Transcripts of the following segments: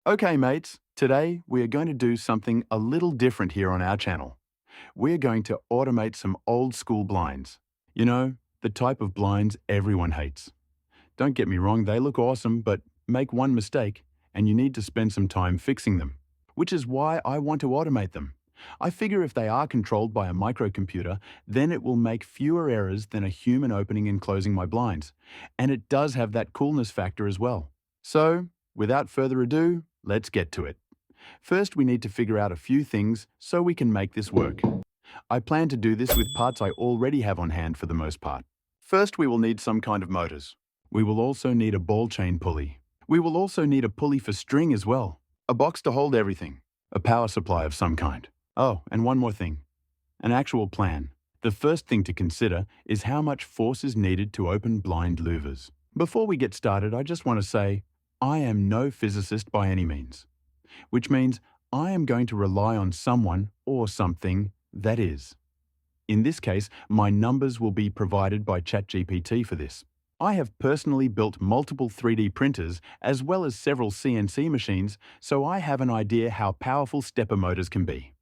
Okay, mates, today we are going to do something a little different here on our channel. We're going to automate some old school blinds. You know, the type of blinds everyone hates. Don't get me wrong, they look awesome, but make one mistake and you need to spend some time fixing them. Which is why I want to automate them. I figure if they are controlled by a microcomputer, then it will make fewer errors than a human opening and closing my blinds. And it does have that coolness factor as well. So, without further ado, let's get to it. First, we need to figure out a few things so we can make this work. I plan to do this with parts I already have on hand for the most part. First, we will need some kind of motors. We will also need a ball chain pulley. We will also need a pulley for string as well. A box to hold everything. A power supply of some kind. Oh, and one more thing. An actual plan. The first thing to consider is how much force is needed to open blind louvers. Before we get started, I just want to say, I am no physicist by any means, which means I am going to rely on someone or something that is. In this case, my numbers will be provided by ChatGPT for this. I have personally built multiple 3D printers as well as several CNC machines, so I have an idea how powerful stepper motors can be.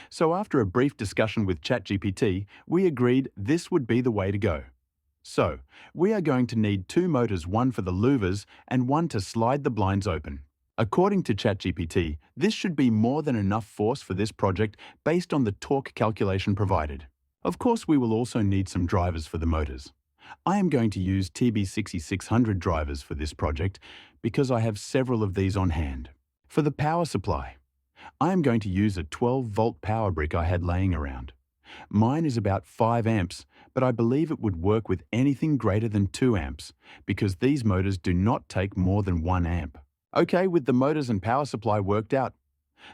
So after a brief discussion with ChatGPT, we agreed this would be the way to go. So, we are going to need two motors, one for the louvers and one to slide the blinds open. According to ChatGPT, this should be more than enough force for this project based on the torque calculation provided. Of course, we will also need some drivers for the motors. I am going to use TB6600 drivers for this project because I have several of these on hand. For the power supply, I am going to use a 12-volt power brick I had laying around. Mine is about 5 amps, but I believe it would work with anything greater than 2 amps because these motors do not take more than 1 amp. Okay, with the motors and power supply worked out,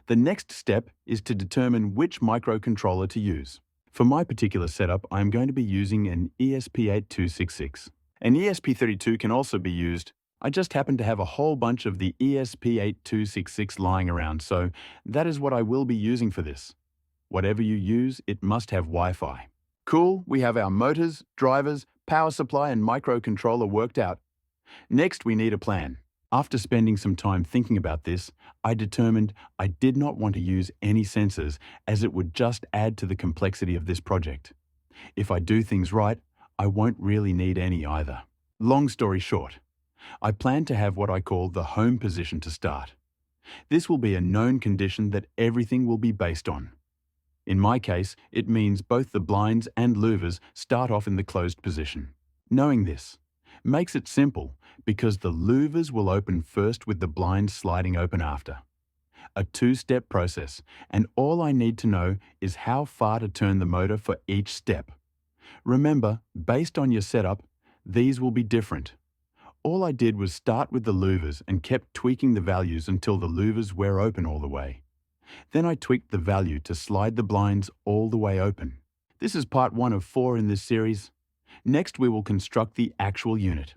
the next step is to determine which microcontroller to use. For my particular setup, I am going to be using an ESP8266. An ESP32 can also be used. I just happen to have a whole bunch of the ESP8266 lying around, so that is what I will be using for this. Whatever you use, it must have Wi-Fi. Cool, we have our motors, drivers, power supply and microcontroller worked out. Next, we need a plan. After spending some time thinking about this, I determined I did not want to use any sensors as it would just add to the complexity of this project. If I do things right, I won't really need any either. Long story short, I plan to have what I call the home position to start. This will be a known condition that everything will be based on. In my case, it means both the blinds and louvers start off in the closed position. Knowing this makes it simple because the louvers will open first with the blinds sliding open after. A two-step process, and all I need to know is how far to turn the motor for each step. Remember, based on your setup, these will be different. All I did was start with the louvers and kept tweaking the values until the louvers were open all the way. Then I tweaked the value to slide the blinds all the way open. This is part 1 of 4 in this series. Next, we will construct the actual unit.